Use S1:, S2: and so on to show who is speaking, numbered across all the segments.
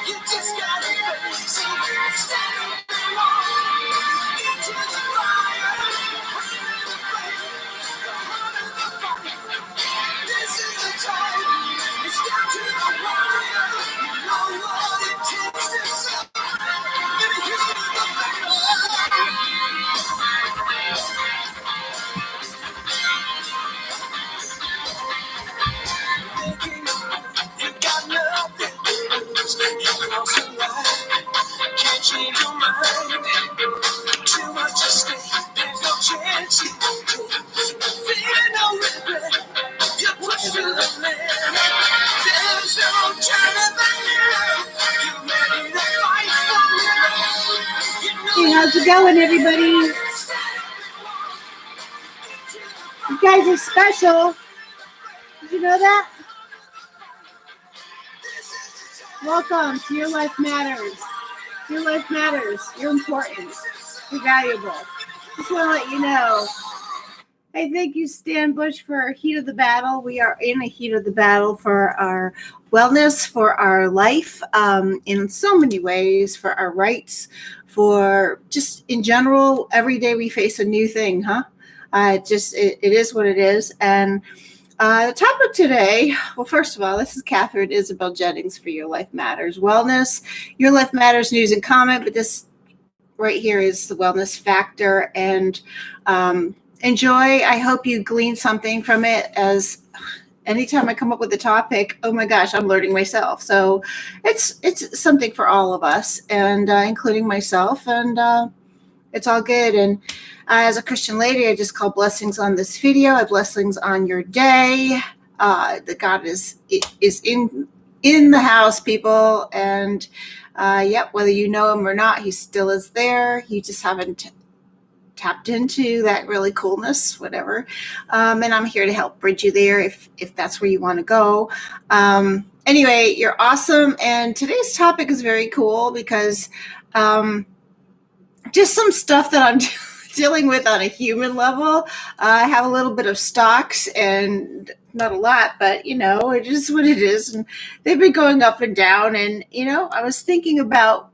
S1: You just gotta face it, stand into the fire, this is the time, it's down to the wire, you know what it takes to survive, in the heat of the battle. You got nothing to lose, you cross the line, can't change your mind. Too much at stake, there's no chance you won't take. Fear no regret, you push to the limit. There's no turning back now. You ready to fight for it. Hey, how's it going, everybody? You guys are special. Did you know that? Welcome to Your Life Matters. Your life matters. You're important. You're valuable. Just want to let you know. Hey, thank you, Stan Bush, for heat of the battle. We are in a heat of the battle for our wellness, for our life, in so many ways, for our rights, for just in general. Every day we face a new thing, huh? It is what it is. And the topic today, well, first of all, this is Catherine Isabel Jennings for Your Life Matters Wellness. Your Life Matters news and comment, but this right here is the wellness factor. And enjoy. I hope you glean something from it, as anytime I come up with a topic, oh my gosh, I'm learning myself. So it's something for all of us, and including myself, and it's all good. And as a Christian lady, I just call blessings on this video, blessings on your day. That God is in the house, people. And whether you know him or not, he still is there. You just haven't tapped into that really coolness, whatever. And I'm here to help bridge you there if that's where you want to go. Anyway, you're awesome. And today's topic is very cool because just some stuff that I'm dealing with on a human level. I have a little bit of stocks, and not a lot, but it is what it is. And they've been going up and down. And, I was thinking about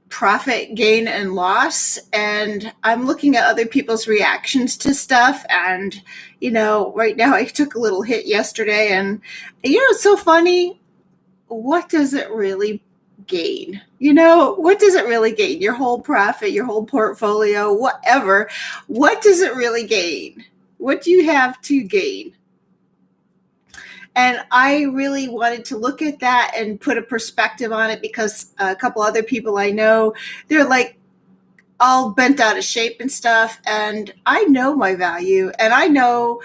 S1: profit, gain, and loss. And I'm looking at other people's reactions to stuff. And, right now I took a little hit yesterday. And, it's so funny. What does it really gain? What does it really gain? Your whole profit, your whole portfolio, whatever. What does it really gain? What do you have to gain? And I really wanted to look at that and put a perspective on it, because a couple other people I know, they're like all bent out of shape and stuff. And I know my value, and I know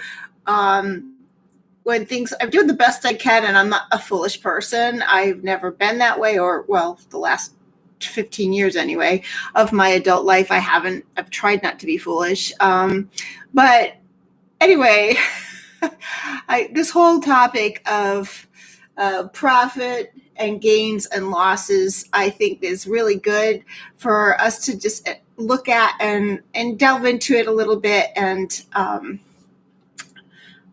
S1: when things, I'm doing the best I can, and I'm not a foolish person. I've never been that way, or, well, the last 15 years anyway of my adult life, I've tried not to be foolish. But anyway, this whole topic of profit and gains and losses, I think is really good for us to just look at and delve into it a little bit. And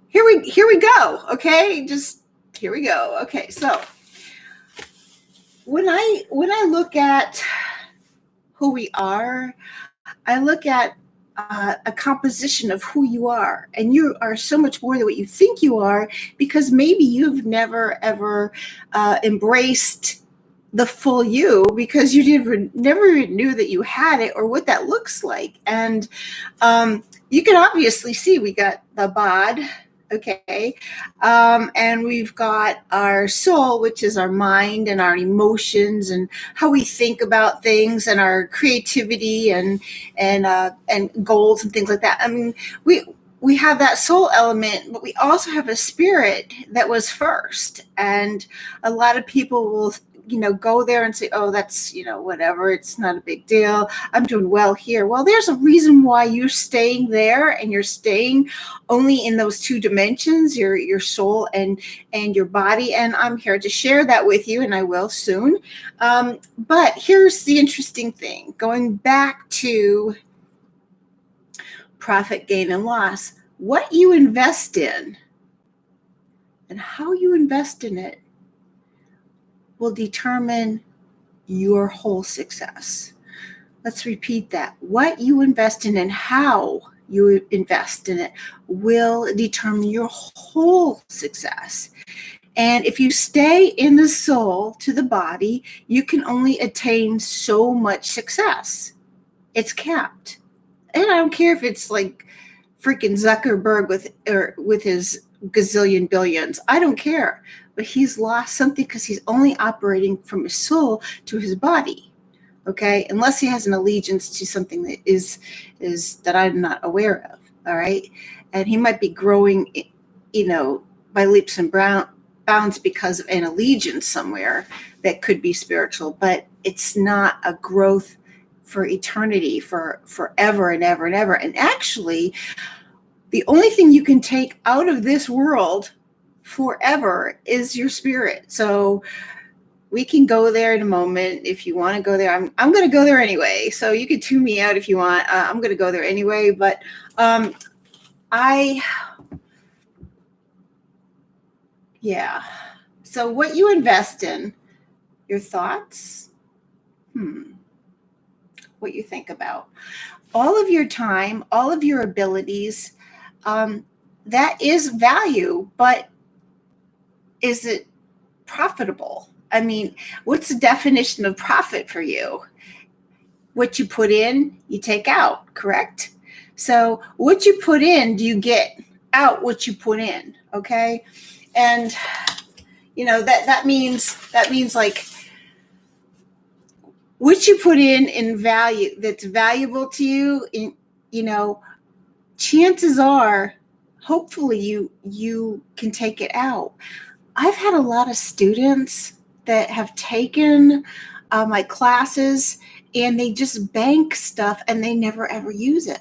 S1: here we go. Okay, just here we go. Okay, so when I look at who we are, I look at a composition of who you are, and you are so much more than what you think you are, because maybe you've never ever embraced the full you, because you never even knew that you had it or what that looks like. And you can obviously see we got the bod. Okay. And we've got our soul, which is our mind and our emotions and how we think about things, and our creativity and goals and things like that. I mean, we have that soul element, but we also have a spirit that was first. And a lot of people will, go there and say, oh, that's, whatever. It's not a big deal. I'm doing well here. Well, there's a reason why you're staying there, and you're staying only in those two dimensions, your soul and your body. And I'm here to share that with you, and I will soon. But here's the interesting thing, going back to profit, gain, and loss. What you invest in And how you invest in it will determine your whole success. Let's repeat that. What you invest in and how you invest in it will determine your whole success. And if you stay in the soul to the body, you can only attain so much success. It's capped. And I don't care if it's like freaking Zuckerberg with his gazillion billions. I don't care. But he's lost something because he's only operating from his soul to his body. Okay, unless he has an allegiance to something that is that I'm not aware of. All right, and he might be growing, by leaps and bounds because of an allegiance somewhere that could be spiritual, but it's not a growth for eternity, for forever and ever and ever. And actually, the only thing you can take out of this world forever is your spirit. So we can go there in a moment if you want to go there. I'm going to go there anyway. So you can tune me out if you want. I'm going to go there anyway. But So what you invest in, your thoughts, what you think about, all of your time, all of your abilities, that is value, but is it profitable? I mean, what's the definition of profit for you? What you put in, you take out, correct? So what you put in, do you get out what you put in? Okay. And that means like what you put in value that's valuable to you, chances are, hopefully you can take it out. I've had a lot of students that have taken my classes and they just bank stuff and they never ever use it.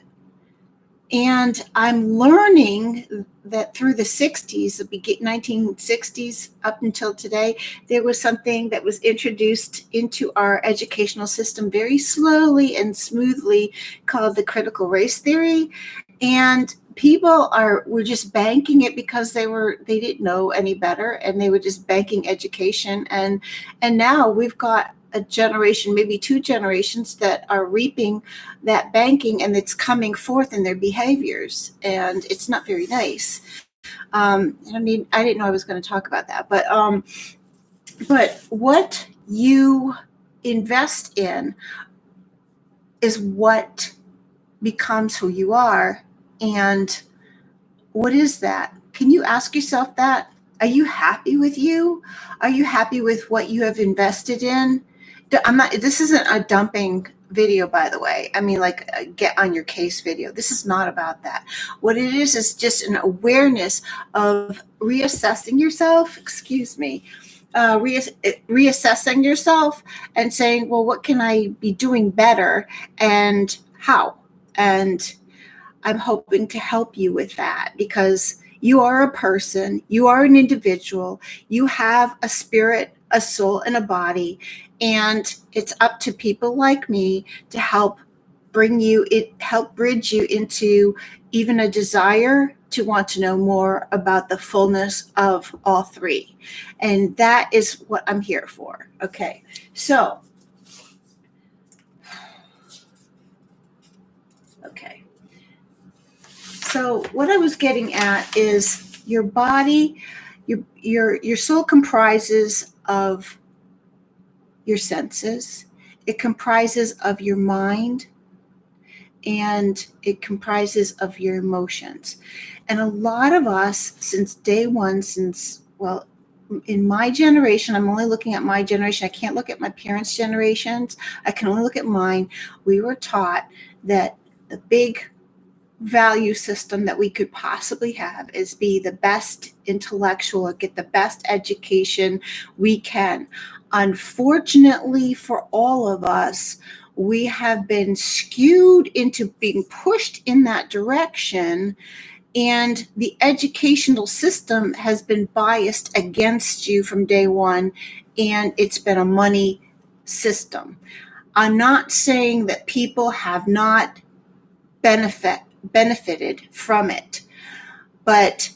S1: And I'm learning that through the 60s, the 1960s up until today, there was something that was introduced into our educational system very slowly and smoothly called the critical race theory. And people were just banking it because they didn't know any better, and they were just banking education. And now we've got a generation, maybe two generations, that are reaping that banking, and it's coming forth in their behaviors, and it's not very nice. I didn't know I was going to talk about that, but what you invest in is what becomes who you are. And what is that? Can you ask yourself that? Are you happy with you? Are you happy with what you have invested in? This isn't a dumping video, by the way. I mean, like a get on your case video. This is not about that. What it is just an awareness of reassessing yourself. Reassessing yourself and saying, well, what can I be doing better and how? And I'm hoping to help you with that, because you are a person, you are an individual, you have a spirit, a soul, and a body. And it's up to people like me to help bridge you into even a desire to want to know more about the fullness of all three. And that is what I'm here for. Okay. So what I was getting at is your body, your soul comprises of your senses. It comprises of your mind, and it comprises of your emotions. And a lot of us, since day one, in my generation, I'm only looking at my generation. I can't look at my parents' generations. I can only look at mine. We were taught that the big value system that we could possibly have is be the best intellectual or get the best education we can. Unfortunately for all of us, we have been skewed into being pushed in that direction, and the educational system has been biased against you from day one, and it's been a money system. I'm not saying that people have not benefited from it, but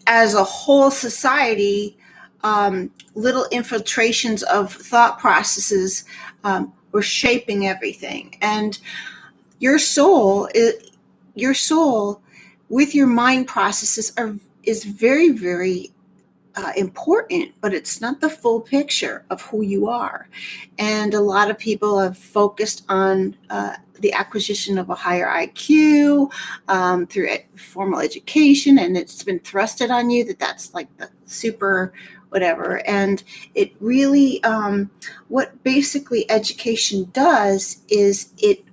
S1: as a whole society, little infiltrations of thought processes were shaping everything. And your soul with your mind processes is very, very important, but it's not the full picture of who you are. And a lot of people have focused on the acquisition of a higher IQ through formal education, and it's been thrusted on you that that's like the super whatever. And it really, what basically education does is it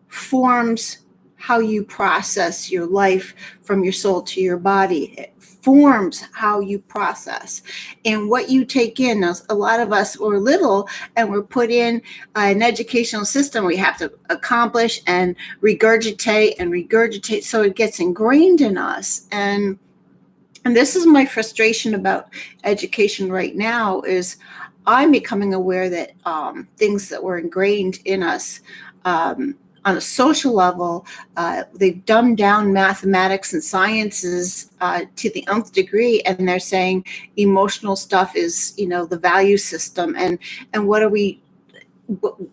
S1: forms how you process your life from your soul to your body. It forms how you process and what you take in. Now, a lot of us were little and we're put in an educational system we have to accomplish and regurgitate, so it gets ingrained in us. And this is my frustration about education right now, is I'm becoming aware that things that were ingrained in us on a social level, they've dumbed down mathematics and sciences to the nth degree, and they're saying emotional stuff is, the value system. And what are we?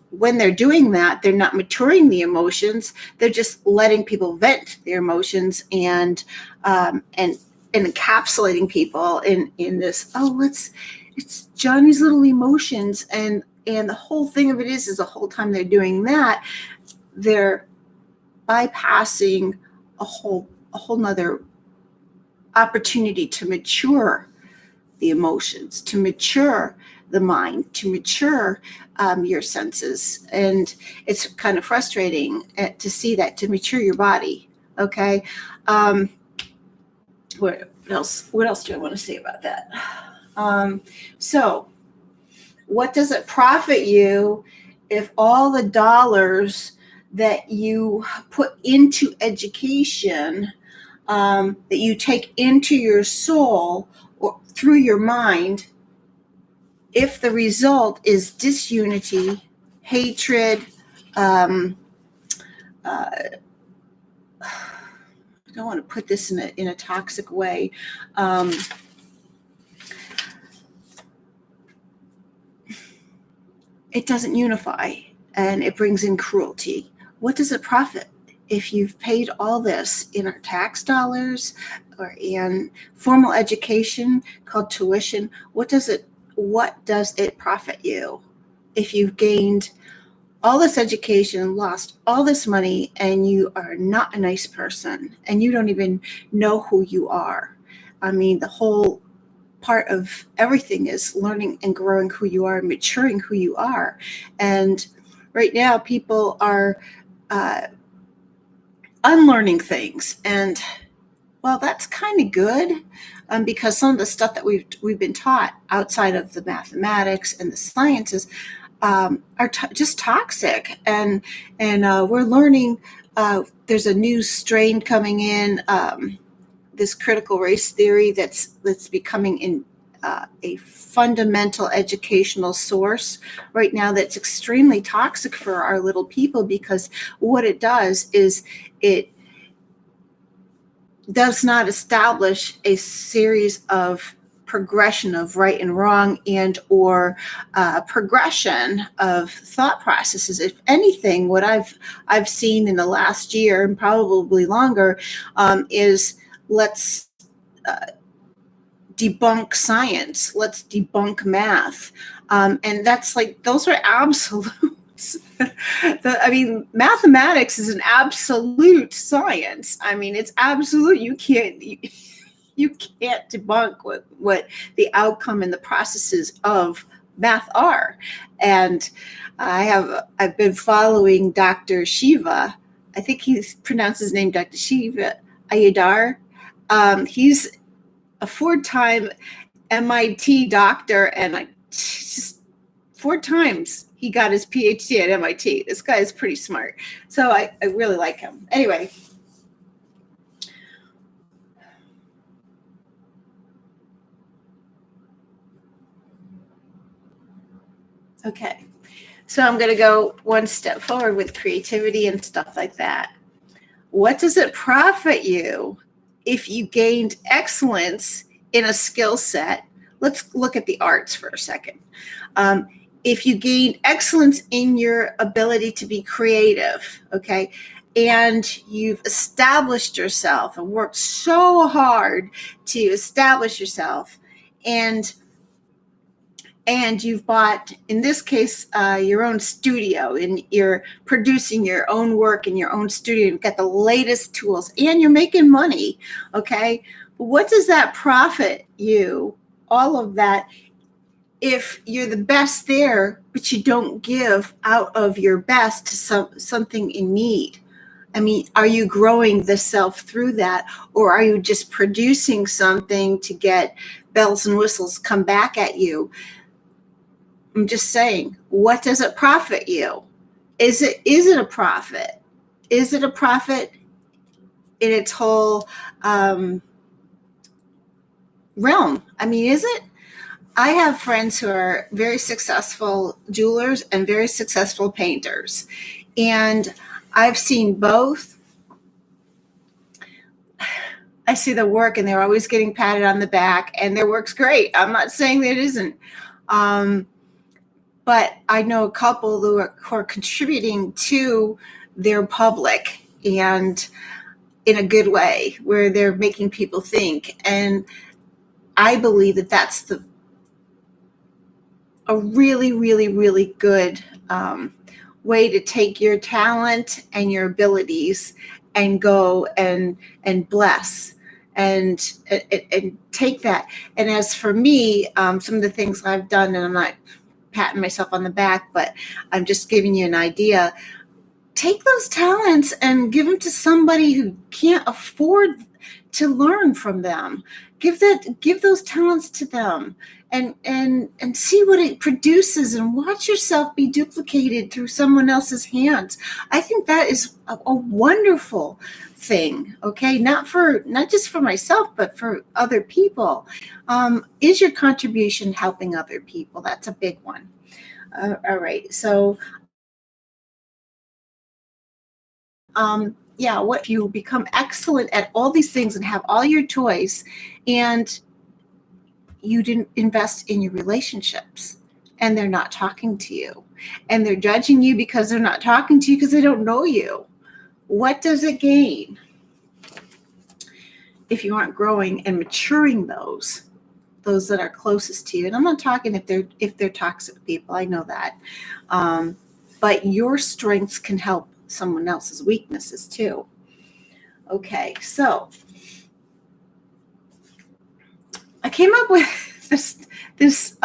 S1: When they're doing that, they're not maturing the emotions. They're just letting people vent their emotions and encapsulating people in this. It's Johnny's little emotions, and the whole thing of it is the whole time they're doing that, they're bypassing a whole nother opportunity to mature the emotions, to mature the mind, to mature your senses. And it's kind of frustrating to see that, to mature your body. Okay. What else do I want to say about that? So what does it profit you if all the dollars that you put into education, that you take into your soul or through your mind, if the result is disunity, hatred, I don't want to put this in a toxic way. It doesn't unify, and it brings in cruelty. What does it profit if you've paid all this in our tax dollars or in formal education called tuition? What does it profit you if you've gained all this education, lost all this money, and you are not a nice person and you don't even know who you are? I mean, the whole part of everything is learning and growing who you are and maturing who you are. And right now people are unlearning things, and well, that's kind of good, because some of the stuff that we've been taught outside of the mathematics and the sciences are just toxic, and we're learning. There's a new strain coming in, this critical race theory that's becoming in a fundamental educational source right now that's extremely toxic for our little people, because what it does is it does not establish a series of progression of right and wrong and or progression of thought processes. If anything, what I've seen in the last year and probably longer is let's debunk science, let's debunk math, and that's like, those are absolutes. Mathematics is an absolute science. I mean, it's absolute. You can't debunk what the outcome and the processes of math are. And I've been following Dr. Shiva. I think he's pronounced his name Dr. Shiva Ayadar. He's a 4-time MIT doctor, and just 4 times he got his PhD at MIT. This guy is pretty smart. So I really like him. Anyway. Okay. So I'm going to go one step forward with creativity and stuff like that. What does it profit you if you gained excellence in a skill set, let's look at the arts for a second. If you gain excellence in your ability to be creative, okay, and you've established yourself and worked so hard to establish yourself, and you've bought, in this case, your own studio, and you're producing your own work in your own studio, you've got the latest tools, and you're making money, okay? What does that profit you, all of that, if you're the best there, but you don't give out of your best to something in need? I mean, are you growing the self through that, or are you just producing something to get bells and whistles come back at you? I'm just saying, what does it profit you? Is it a profit? Is it a profit in its whole realm? I mean, is it? I have friends who are very successful jewelers and very successful painters, and I've seen both. I see the work, and they're always getting patted on the back, and their work's great. I'm not saying that it isn't. But I know a couple who are contributing to their public, and in a good way, where they're making people think. And I believe that that's a really, really, really good way to take your talent and your abilities and go and bless and take that. And as for me, some of the things I've done, and I'm not patting myself on the back, but I'm just giving you an idea. Take those talents and give them to somebody who can't afford to learn from them. Give those talents to them, and see what it produces, and watch yourself be duplicated through someone else's hands. I think that is a wonderful thing. Okay, not just for myself, but for other people. Is your contribution helping other people? That's a big one. All right, so what if you become excellent at all these things and have all your toys, and you didn't invest in your relationships, and they're not talking to you, and they're judging you because they're not talking to you because they don't know you? What does it gain if you aren't growing and maturing those that are closest to you? And I'm not talking if they're toxic people. I know that. But your strengths can help someone else's weaknesses too. Okay, so I came up with this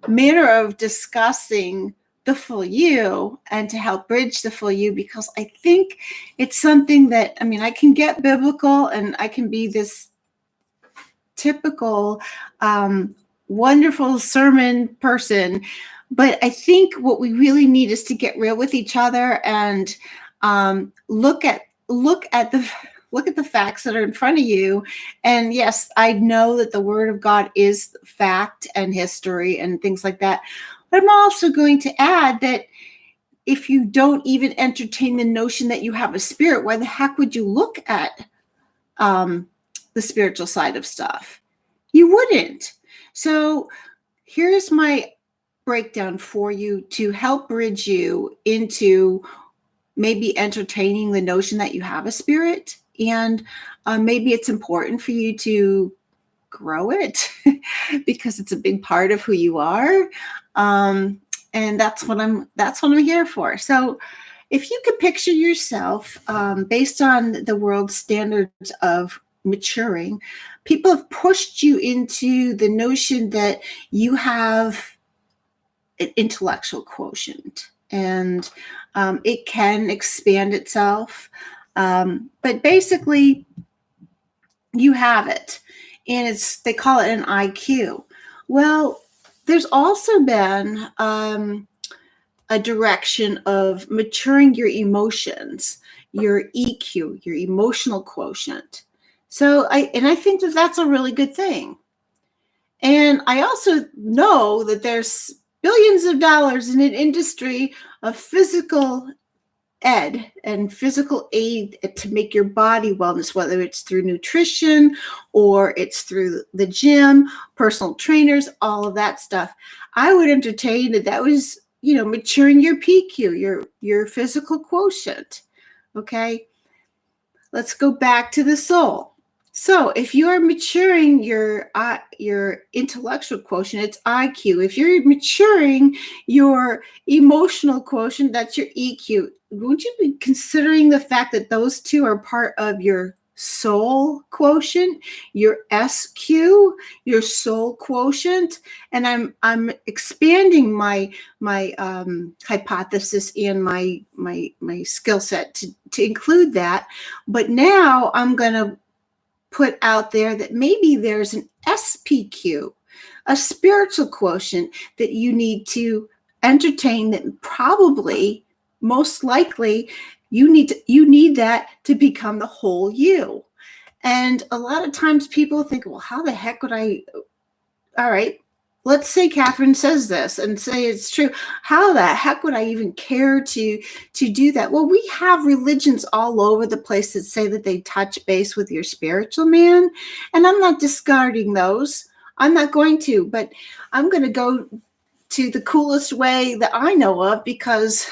S1: manner of discussing the full you, and to help bridge the full you, because I think it's something that, I mean, I can get biblical and I can be this typical wonderful sermon person, but I think what we really need is to get real with each other and look at the facts that are in front of you. And yes, I know that the Word of God is fact and history and things like that, but I'm also going to add that if you don't even entertain the notion that you have a spirit, why the heck would you look at the spiritual side of stuff? You wouldn't. So here's my breakdown for you to help bridge you into maybe entertaining the notion that you have a spirit, and maybe it's important for you to grow it because it's a big part of who you are, and that's what I'm here for. So if you could picture yourself based on the world's standards of maturing, people have pushed you into the notion that you have an intellectual quotient, and it can expand itself, but basically you have it, and they call it an IQ. Well, there's also been a direction of maturing your emotions, your EQ, your emotional quotient. So I think that that's a really good thing. And I also know that there's billions of dollars in an industry of physical ed and physical aid to make your body wellness, whether it's through nutrition or it's through the gym, personal trainers, all of that stuff. I would entertain that was, maturing your PQ, your physical quotient. Okay. Let's go back to the soul. So if you are maturing your intellectual quotient, it's IQ. If you're maturing your emotional quotient, that's your EQ. Won't you be considering the fact that those two are part of your soul quotient, your SQ, your soul quotient? And I'm expanding my hypothesis and my skill set to include that. But now I'm going to put out there that maybe there's an SPQ, a spiritual quotient that you need to entertain, that probably, most likely, you need that to become the whole you. And a lot of times people think, well, how the heck would I? All right, let's say Catherine says this and say it's true. How the heck would I even care to do that? Well, we have religions all over the place that say that they touch base with your spiritual man. And I'm not discarding those. I'm not going to, but I'm going to go to the coolest way that I know of, because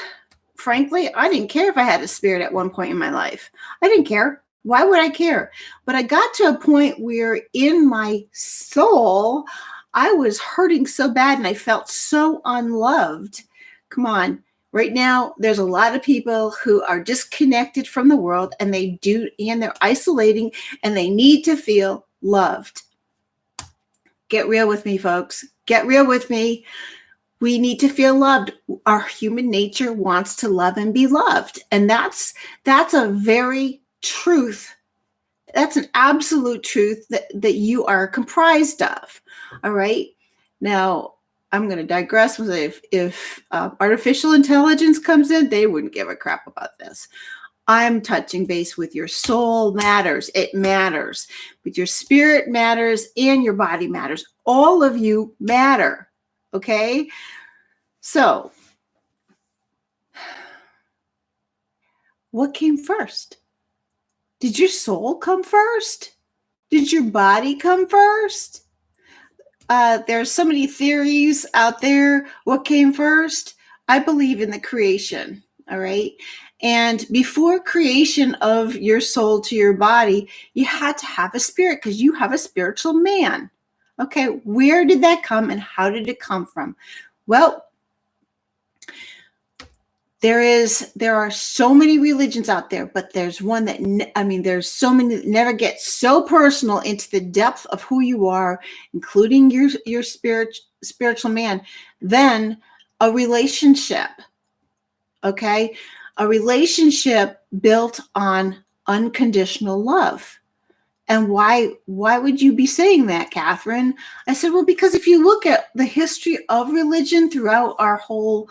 S1: frankly, I didn't care if I had a spirit at one point in my life. I didn't care. Why would I care? But I got to a point where in my soul, I was hurting so bad and I felt so unloved. Come on. Right now, there's a lot of people who are disconnected from the world, and they're isolating, and they need to feel loved. Get real with me, folks. Get real with me. We need to feel loved. Our human nature wants to love and be loved. And that's a very truth. That's an absolute truth that you are comprised of. All right. Now, I'm going to digress. If artificial intelligence comes in, they wouldn't give a crap about this. I'm touching base with your soul matters. It matters. But your spirit matters and your body matters. All of you matter. Okay? So, what came first? Did your soul come first? Did your body come first? There's so many theories out there. What came first? I believe in the creation. All right. And before creation of your soul to your body, you had to have a spirit, because you have a spiritual man. Okay. Where did that come and how did it come from? Well, there are so many religions out there, but there's one that, there's so many that never get so personal into the depth of who you are, including your spiritual man, than a relationship. Okay? A relationship built on unconditional love. And why would you be saying that, Catherine? I said, well, because if you look at the history of religion throughout our whole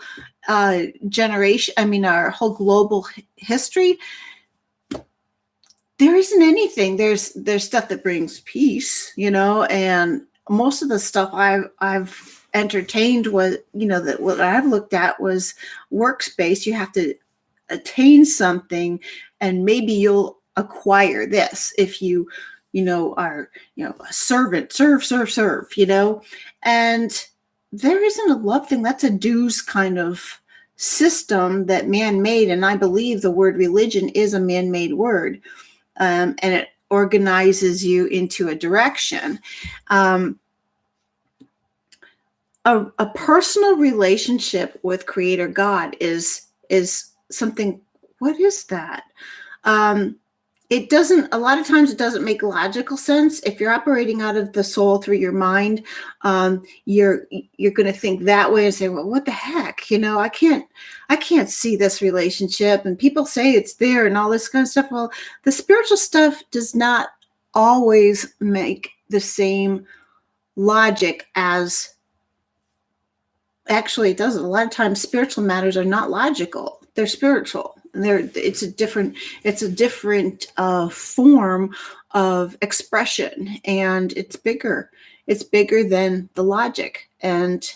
S1: generation, our whole global history, there isn't anything. There's stuff that brings peace, and most of the stuff I've entertained was, that what I've looked at was works-based. You have to attain something, and maybe you'll acquire this if you are a servant, serve, and there isn't a love thing. That's a dues kind of system that man made, and I believe the word religion is a man-made word, and it organizes you into a direction. A personal relationship with Creator God is something. What is that? A lot of times it doesn't make logical sense. If you're operating out of the soul through your mind, you're going to think that way and say, well, what the heck? I can't see this relationship, and people say it's there and all this kind of stuff. Well, the spiritual stuff does not always make the same logic as, actually it doesn't. A lot of times spiritual matters are not logical. They're spiritual. It's a different form of expression, and it's bigger than the logic. And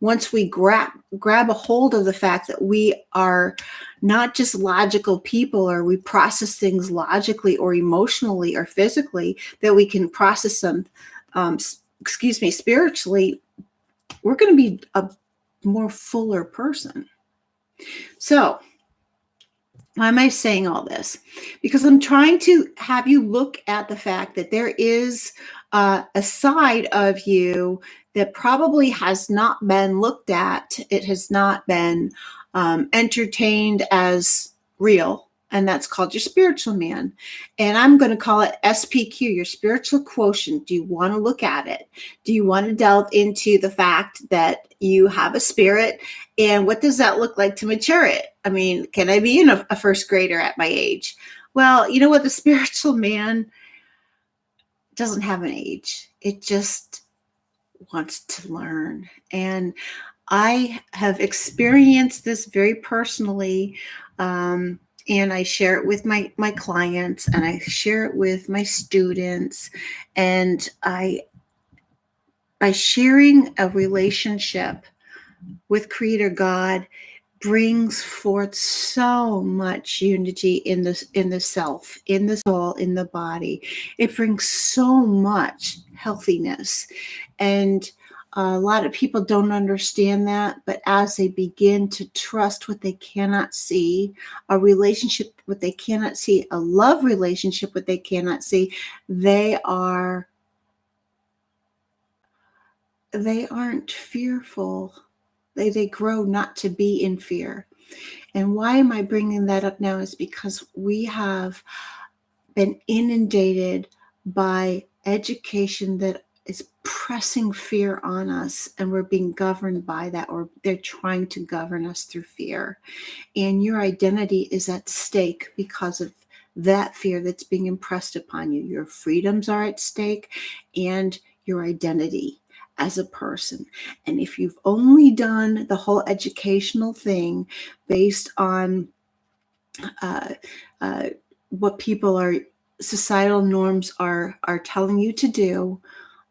S1: once we grab a hold of the fact that we are not just logical people, or we process things logically or emotionally or physically, that we can process them, spiritually, we're going to be a more fuller person. So, why am I saying all this? Because I'm trying to have you look at the fact that there is a side of you that probably has not been looked at. It has not been entertained as real. And that's called your spiritual man. And I'm going to call it SPQ, your spiritual quotient. Do you want to look at it? Do you want to delve into the fact that you have a spirit? And what does that look like to mature it? I mean, can I be a first grader at my age? Well, you know what? The spiritual man doesn't have an age. It just wants to learn. And I have experienced this very personally. And I share it with my clients, and I share it with my students. And by sharing a relationship with Creator God, brings forth so much unity in the self, in the soul, in the body. It brings so much healthiness. And a lot of people don't understand that, but as they begin to trust what they cannot see, a relationship what they cannot see, a love relationship what they cannot see, they aren't fearful. They grow not to be in fear. And why am I bringing that up now is because we have been inundated by education that is pressing fear on us, and we're being governed by that, or they're trying to govern us through fear. And your identity is at stake because of that fear that's being impressed upon you. Your freedoms are at stake, and your identity as a person. And if you've only done the whole educational thing based on what societal norms are telling you to do,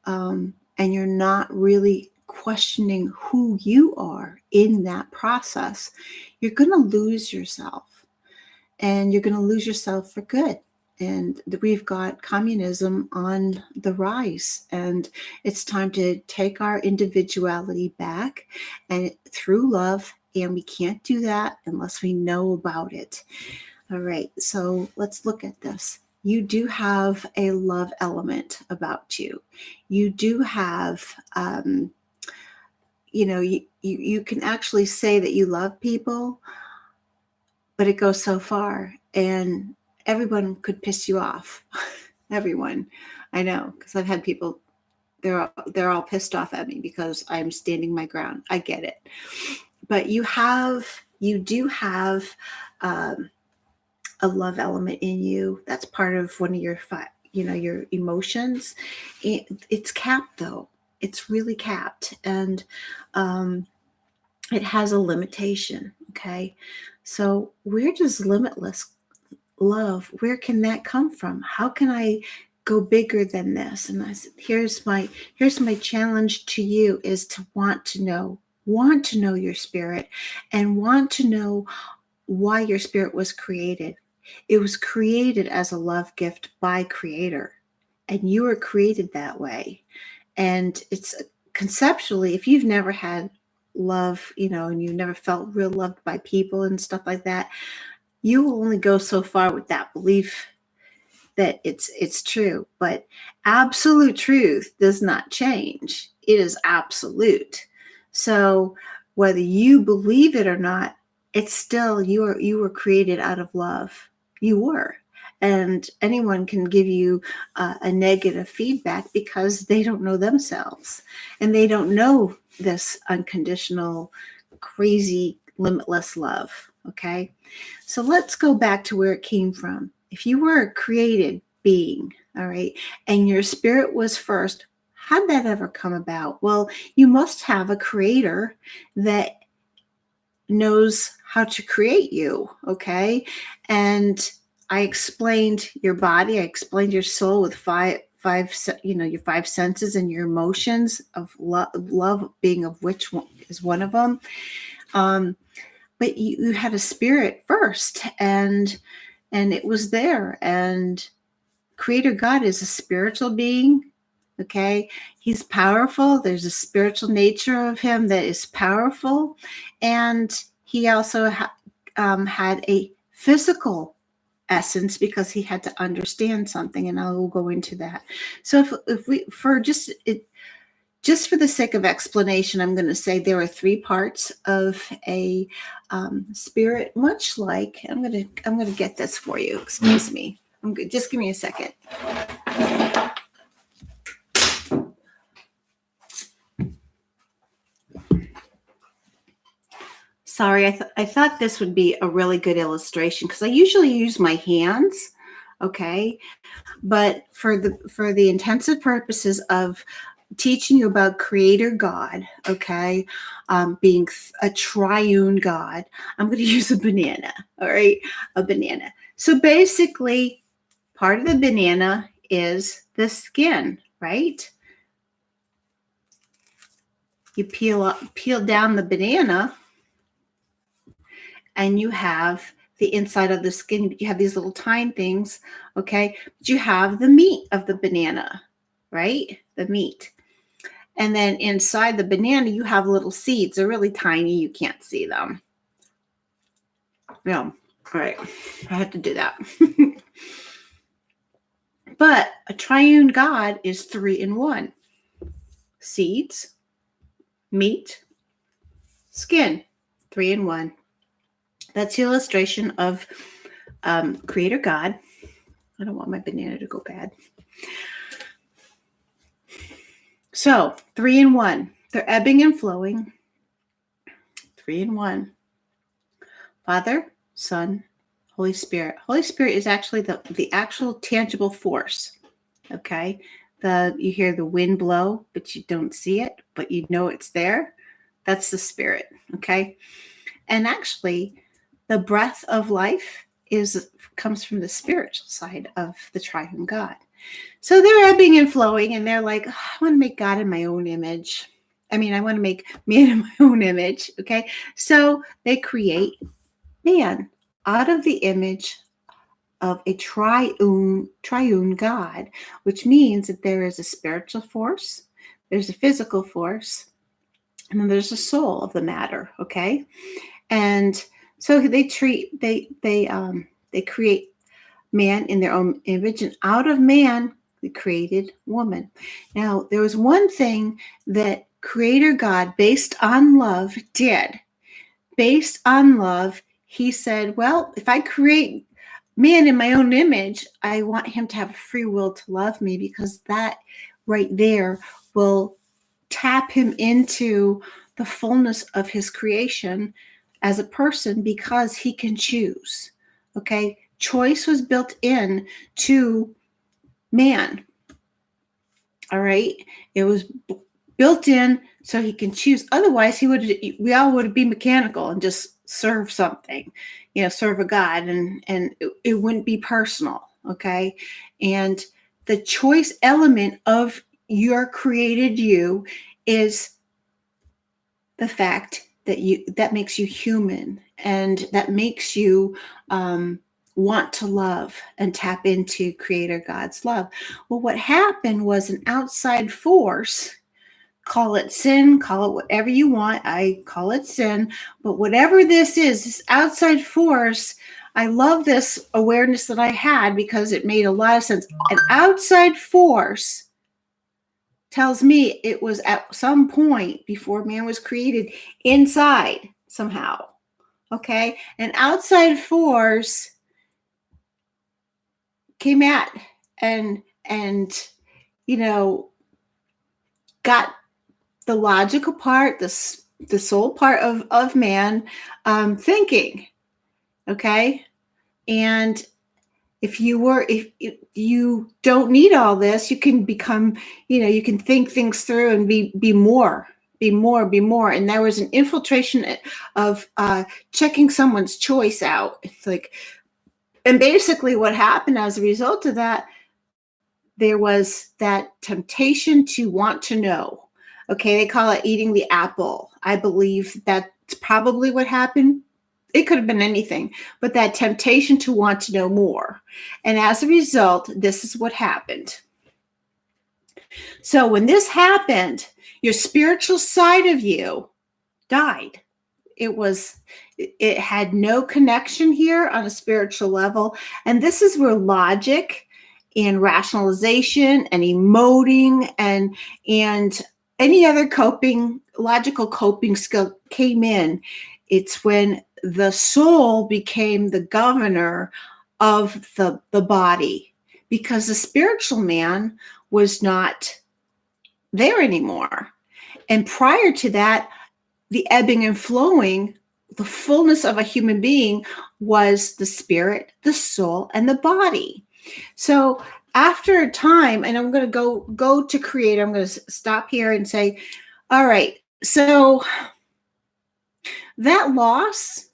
S1: and you're not really questioning who you are in that process, you're going to lose yourself, and you're going to lose yourself for good. And we've got communism on the rise, and it's time to take our individuality back, and through love. And we can't do that unless we know about it. All right, so let's look at this. You do have a love element about you. You do have, you can actually say that you love people, but it goes so far, and everyone could piss you off. Everyone. I know, because I've had people, they're all pissed off at me because I'm standing my ground. I get it. But you do have a love element in you. That's part of one of your your emotions. It's capped, though. It's really capped, and it has a limitation. Okay, so where does limitless love, where can that come from? How can I go bigger than this? And I said, here's my challenge to you, is to want to know your spirit, and want to know why your spirit was created. It was created as a love gift by Creator, and you were created that way. And it's conceptually, if you've never had love, and you've never felt real loved by people and stuff like that, you will only go so far with that belief that it's true. But absolute truth does not change. It is absolute. So whether you believe it or not, it's still you were created out of love. You were. And anyone can give you a negative feedback because they don't know themselves, and they don't know this unconditional, crazy, limitless love. Okay, so let's go back to where it came from. If you were a created being, all right, and your spirit was first, how'd that ever come about? Well, you must have a creator that knows how to create you, okay? And I explained your body, I explained your soul with five your five senses and your emotions of love being of which one is one of them. But you had a spirit first, and it was there. And Creator God is a spiritual being. Okay, he's powerful. There's a spiritual nature of him that is powerful, and he also had a physical essence because he had to understand something, and I will go into that. So if we just for the sake of explanation, I'm going to say there are three parts of a spirit, much like I'm going to get this for you. Excuse me. Just give me a second. Sorry, I thought this would be a really good illustration because I usually use my hands, okay? But for the intensive purposes of teaching you about Creator God, okay, being a triune God, I'm going to use a banana, all right? A banana. So basically, part of the banana is the skin, right? You peel down the banana, and you have the inside of the skin. You have these little tine things, okay? But you have the meat of the banana, right? The meat. And then inside the banana, you have little seeds. They're really tiny. You can't see them. Yeah, all right. I had to do that. But a triune God is 3 in 1. Seeds, meat, skin, 3 in 1. That's the illustration of Creator God. I don't want my banana to go bad. So 3 in 1. They're ebbing and flowing. 3 in 1. Father, Son, Holy Spirit. Holy Spirit is actually the actual tangible force. Okay? You hear the wind blow, but you don't see it, but you know it's there. That's the Spirit. Okay? And actually, the breath of life comes from the spiritual side of the triune God. So they're ebbing and flowing, and they're like, oh, I want to make God in my own image. I want to make man in my own image. Okay. So they create man out of the image of a triune God, which means that there is a spiritual force, there's a physical force, and then there's a soul of the matter. Okay. And so they create man in their own image, and out of man, they created woman. Now, there was one thing that Creator God, based on love, did. Based on love, he said, well, if I create man in my own image, I want him to have a free will to love me, because that right there will tap him into the fullness of his creation as a person, because he can choose. Okay. Choice was built in to man. All right. It was built in so he can choose. Otherwise, we all would be mechanical and just serve something, serve a God, and it wouldn't be personal. Okay. And the choice element of your created you is the fact that makes you human, and that makes you want to love and tap into Creator God's love. Well, what happened was an outside force, call it sin, call it whatever you want. I call it sin, but whatever this is, this outside force, I love this awareness that I had because it made a lot of sense. An outside force tells me it was at some point before man was created inside somehow. Okay. An outside force came at and got the logical part, the soul part of man thinking. Okay. And if you don't need all this, you can become, you can think things through and be more. And there was an infiltration of checking someone's choice out. It's like, and basically what happened as a result of that, there was that temptation to want to know. Okay, they call it eating the apple. I believe that's probably what happened. It could have been anything, but that temptation to want to know more. And as a result, this is what happened. So when this happened, your spiritual side of you died. It had no connection here on a spiritual level. And this is where logic and rationalization and emoting and any other logical coping skill came in. It's when the soul became the governor of the body, because the spiritual man was not there anymore. And prior to that, the ebbing and flowing, the fullness of a human being was the spirit, the soul, and the body. So after a time, and I'm going to go to create, I'm going to stop here and say, all right, so that loss,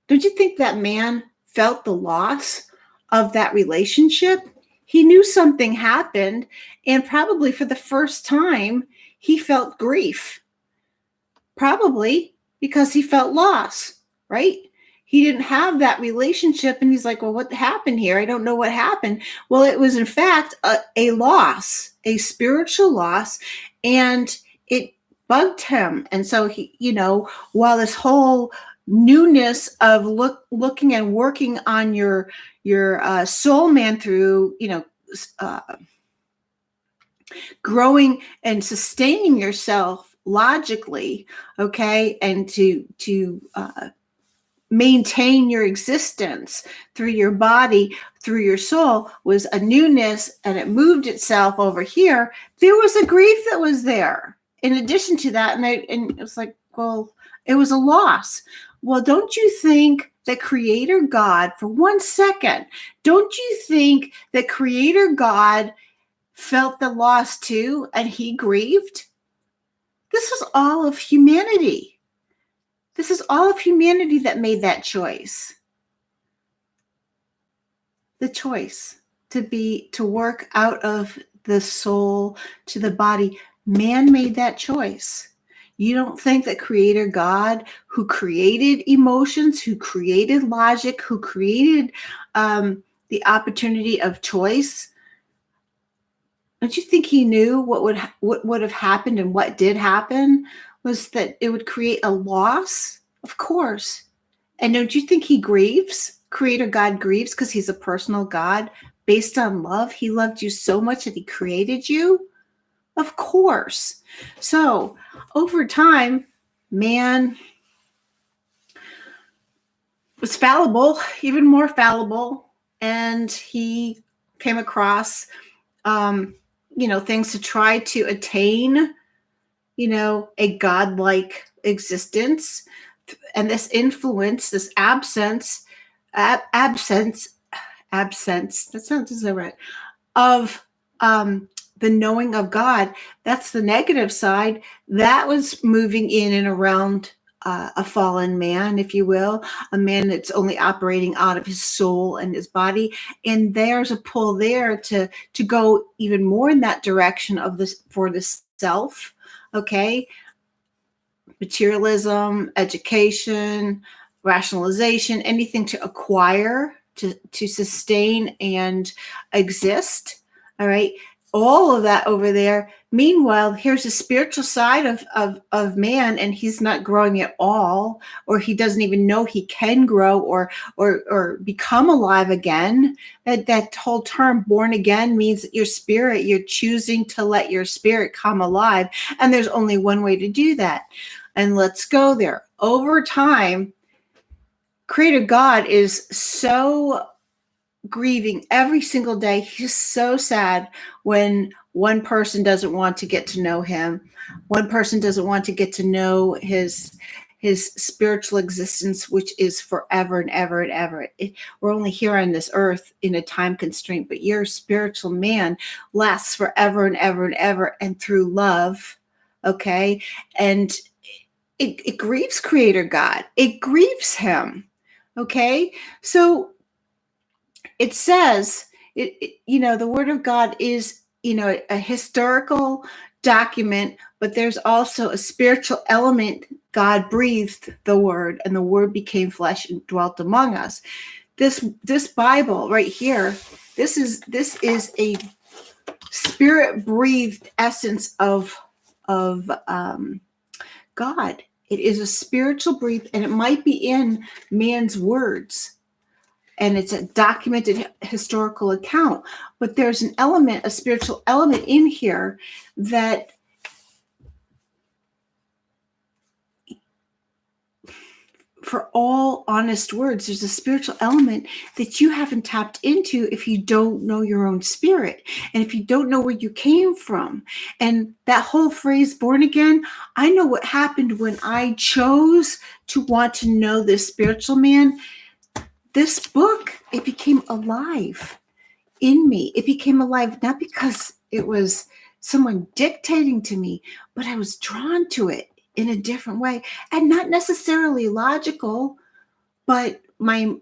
S1: don't you think that man felt the loss of that relationship? He knew something happened, and probably for the first time, he felt grief. Probably because he felt lost, right? He didn't have that relationship, and he's like, well, what happened here? I don't know what happened. Well, it was in fact a loss, a spiritual loss, and it bugged him. And so he, while this whole newness of looking and working on your soul man through, growing and sustaining yourself logically, okay, and to maintain your existence through your body, through your soul, was a newness, and it moved itself over here. There was a grief that was there in addition to that, and it was like, well, it was a loss. Well, don't you think that Creator God, for 1 second, don't you think that Creator God felt the loss too, and he grieved? This was all of humanity. This is all of humanity that made that choice. The choice to work out of the soul to the body. Man made that choice. You don't think that Creator God, who created emotions, who created logic, who created the opportunity of choice, don't you think he knew what would have happened, and what did happen was that it would create a loss? Of course. And don't you think he grieves? Creator God grieves because he's a personal God based on love. He loved you so much that he created you. Of course. So over time, man was fallible, even more fallible, and he came across things to try to attain, a godlike existence. And this influence, this absence, that sounds right, of the knowing of God, that's the negative side. That was moving in and around a fallen man, if you will, a man that's only operating out of his soul and his body. And there's a pull there to go even more in that direction of this for the self. Okay. Materialism, education, rationalization, anything to acquire, to sustain and exist. All right. All of that over there. Meanwhile, here's the spiritual side of man, and he's not growing at all, or he doesn't even know he can grow or become alive again. That whole term born again means that your spirit, you're choosing to let your spirit come alive. And there's only one way to do that. And let's go there. Over time, Creator God is so grieving every single day. He's so sad when one person doesn't want to get to know him. One person doesn't want to get to know his spiritual existence, which is forever and ever and ever. We're only here on this earth in a time constraint, but your spiritual man lasts forever and ever and ever, and through love. Okay. And it grieves Creator God. It grieves him. Okay. So it says, the word of God is a historical document, but there's also a spiritual element. God breathed the word, and the word became flesh and dwelt among us. This Bible right here, this is a spirit breathed essence of God. It is a spiritual breathe, and it might be in man's words, and it's a documented historical account, but there's an element, a spiritual element in here that for all honest words, there's a spiritual element that you haven't tapped into if you don't know your own spirit and if you don't know where you came from. And that whole phrase, born again, I know what happened when I chose to want to know this spiritual man. This book, it became alive in me. It became alive not because it was someone dictating to me, but I was drawn to it in a different way, and not necessarily logical, but my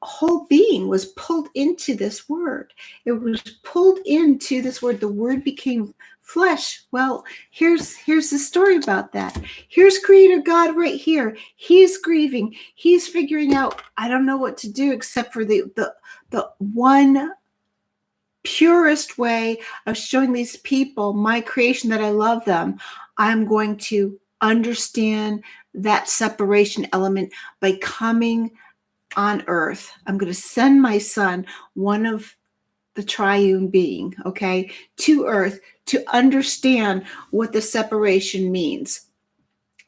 S1: whole being was pulled into this word. It was pulled into this word. The word became flesh. Well, here's the story about that. Here's Creator God right here. He's grieving. He's figuring out, I don't know what to do except for the one purest way of showing these people my creation that I love them. I'm going to understand that separation element by coming on earth. I'm going to send my son, one of the triune being, okay, to earth to understand what the separation means.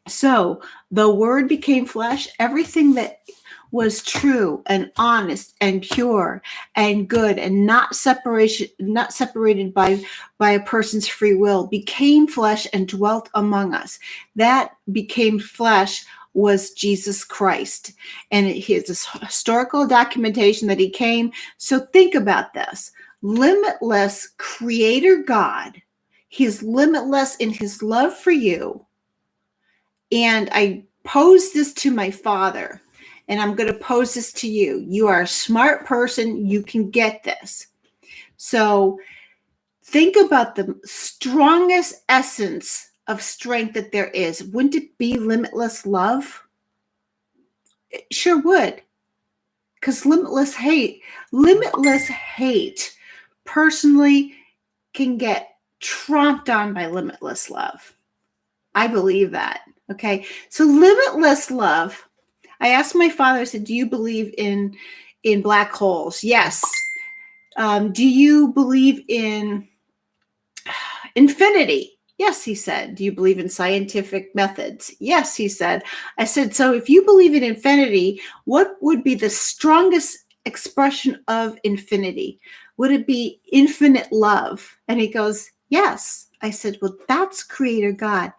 S1: So the word became flesh. Everything that was true and honest and pure and good and not separated by a person's free will became flesh and dwelt among us. That became flesh was Jesus Christ, and his historical documentation that he came. So think about this. Limitless creator God. He's limitless in his love for you. And I posed this to my father, and I'm going to pose this to you. You are a smart person. You can get this. So think about the strongest essence of strength that there is. Wouldn't it be limitless love? It sure would. Because limitless hate personally can get tromped on by limitless love. I believe that. Okay. So limitless love. I asked my father, I said, do you believe in black holes? Yes. Do you believe in infinity? Yes, he said. Do you believe in scientific methods? Yes, he said. I said, so if you believe in infinity, what would be the strongest expression of infinity? Would it be infinite love? And he goes, yes. I said, well, that's Creator God.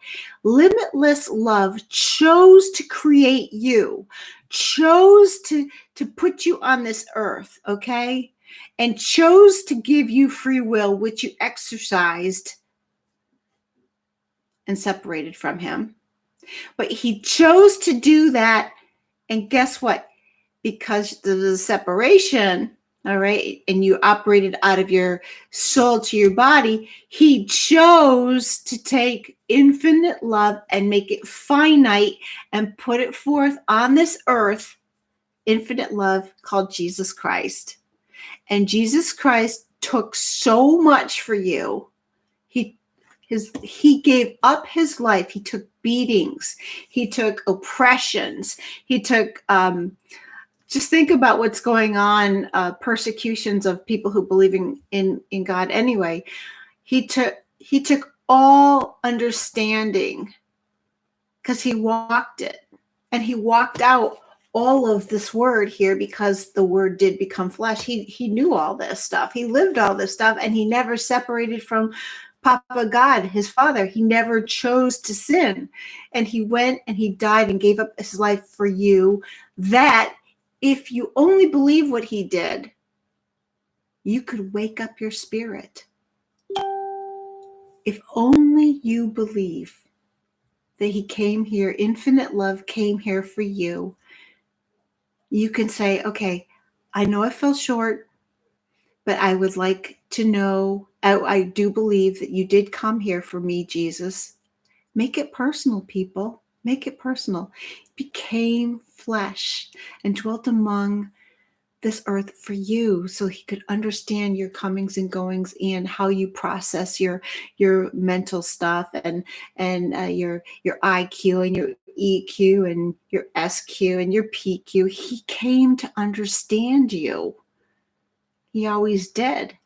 S1: Limitless love chose to create you, chose to put you on this earth, okay? And chose to give you free will, which you exercised and separated from him. But he chose to do that. And guess what? Because of the separation, all right, and you operated out of your soul to your body, he chose to take infinite love and make it finite and put it forth on this earth, infinite love called Jesus Christ. And Jesus Christ took so much for you. He gave up his life. He took beatings. He took oppressions. He took just think about what's going on, persecutions of people who believe in God anyway. He took all understanding because he walked it, and he walked out all of this word here because the word did become flesh. He knew all this stuff. He lived all this stuff, and he never separated from Papa God, his father. He never chose to sin, and he went and he died and gave up his life for you, that if you only believe what he did, you could wake up your spirit. If only you believe that he came here, infinite love came here for you, you can say, okay, I know I fell short, but I would like to know
S2: I do believe that you did come here for me, Jesus. Make it personal, people. Make it personal. He became flesh and dwelt among this earth for you, so he could understand your comings and goings and how you process your mental stuff and your IQ and your EQ and your SQ and your PQ. He came to understand you. He always did.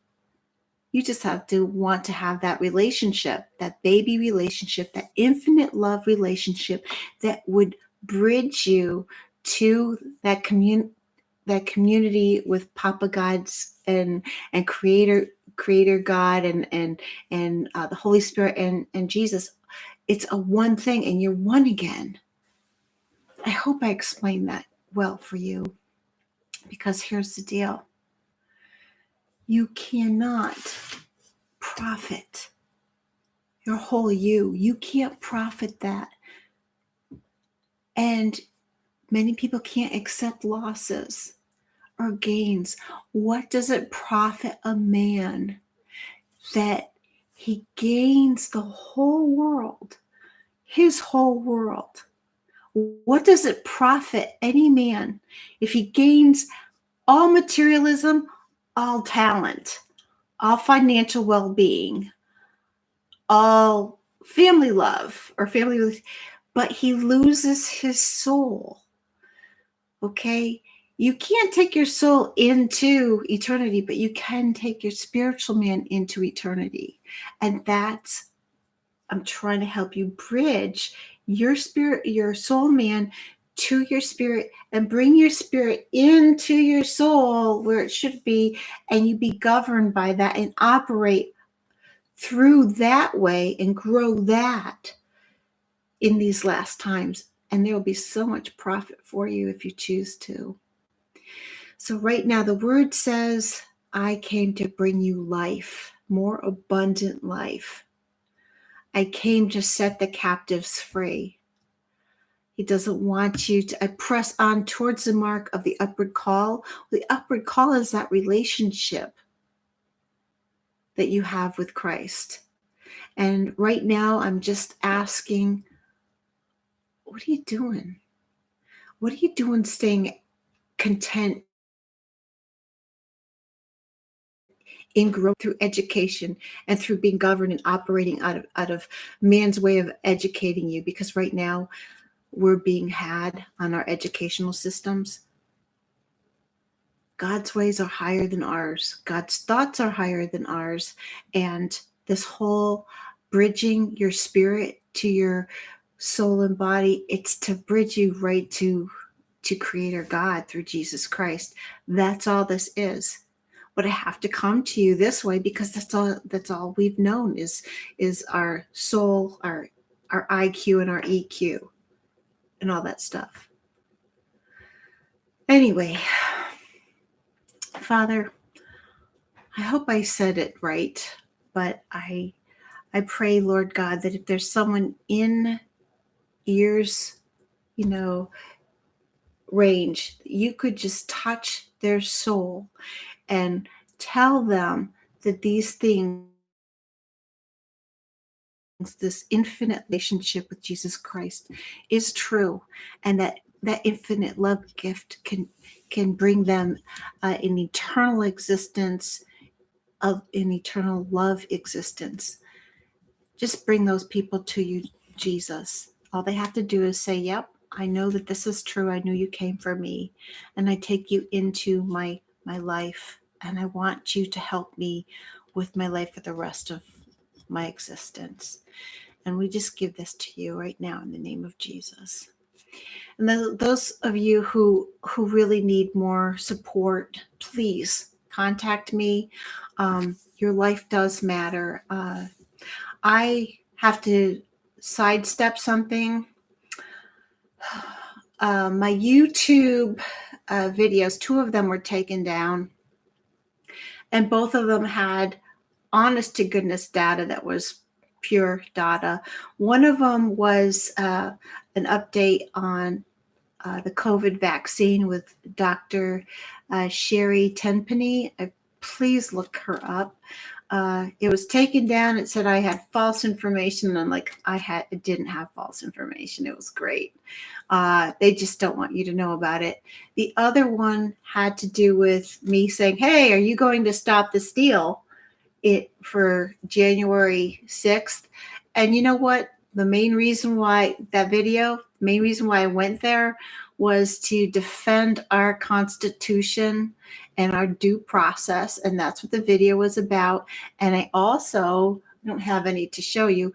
S2: You just have to want to have that relationship, that baby relationship, that infinite love relationship that would bridge you to that community with Papa God's and Creator God and the Holy Spirit and Jesus. It's a one thing, and you're one again. I hope I explained that well for you, because here's the deal: you cannot profit your whole you. You can't profit that. And many people can't accept losses or gains. What does it profit a man that he gains the whole world, his whole world? What does it profit any man if he gains all materialism, all talent, all financial well-being, all family love or family, but he loses his soul? Okay? You can't take your soul into eternity, but you can take your spiritual man into eternity. And that's, I'm trying to help you bridge your spirit, your soul man to your spirit, and bring your spirit into your soul where it should be, and you be governed by that and operate through that way and grow that in these last times. And there will be so much profit for you if you choose to. So right now, the word says, I came to bring you life, more abundant life. I came to set the captives free. He doesn't want you to press on towards the mark of the upward call. The upward call is that relationship that you have with Christ. And right now, I'm just asking, what are you doing? What are you doing staying content in growth through education and through being governed and operating out of man's way of educating you? Because right now we're being had on our educational systems. God's ways are higher than ours. God's thoughts are higher than ours. And this whole bridging your spirit to your soul and body, it's to bridge you right to Creator God through Jesus Christ. That's all this is. But I have to come to you this way because that's all we've known is our soul, our IQ and our EQ and all that stuff. Anyway, Father, I hope I said it right, but I pray, Lord God, that if there's someone in ears, range, you could just touch their soul and tell them that these things, this infinite relationship with Jesus Christ is true, and that infinite love gift can bring them an eternal existence of an eternal love existence. Just bring those people to you, Jesus. All they have to do is say, yep, I know that this is true. I knew you came for me, and I take you into my life, and I want you to help me with my life for the rest of my existence. And we just give this to you right now in the name of Jesus. And those of you who really need more support, please contact me. Your life does matter. I have to sidestep something. My YouTube videos, 2 of them were taken down, and both of them had honest to goodness data that was pure data. One of them was an update on the COVID vaccine with Dr. Sherry Tenpenny. Please look her up. It was taken down. It said I had false information. And I'm like, it didn't have false information. It was great. They just don't want you to know about it. The other one had to do with me saying, hey, are you going to stop the steal for January 6th? And you know what? The main reason why I went there was to defend our Constitution and our due process. And that's what the video was about. And I don't have any to show you,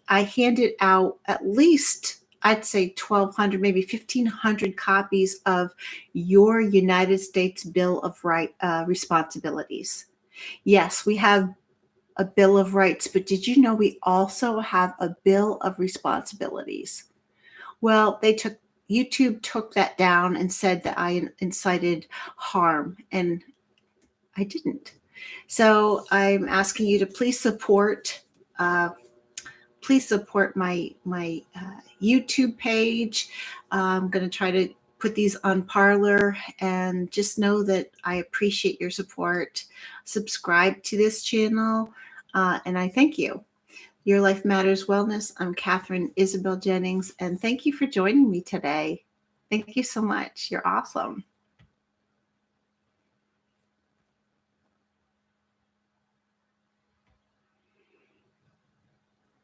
S2: I handed out at least, I'd say 1,200, maybe 1,500 copies of your United States Bill of Responsibilities. Yes, we have a Bill of Rights, but did you know we also have a Bill of Responsibilities? Well, YouTube took that down and said that I incited harm, and I didn't. So I'm asking you to please support my YouTube page. I'm going to try to put these on Parler, and just know that I appreciate your support. Subscribe to this channel, and I thank you. Your Life Matters Wellness. I'm Catherine Isabel Jennings, and thank you for joining me today. Thank you so much. You're awesome.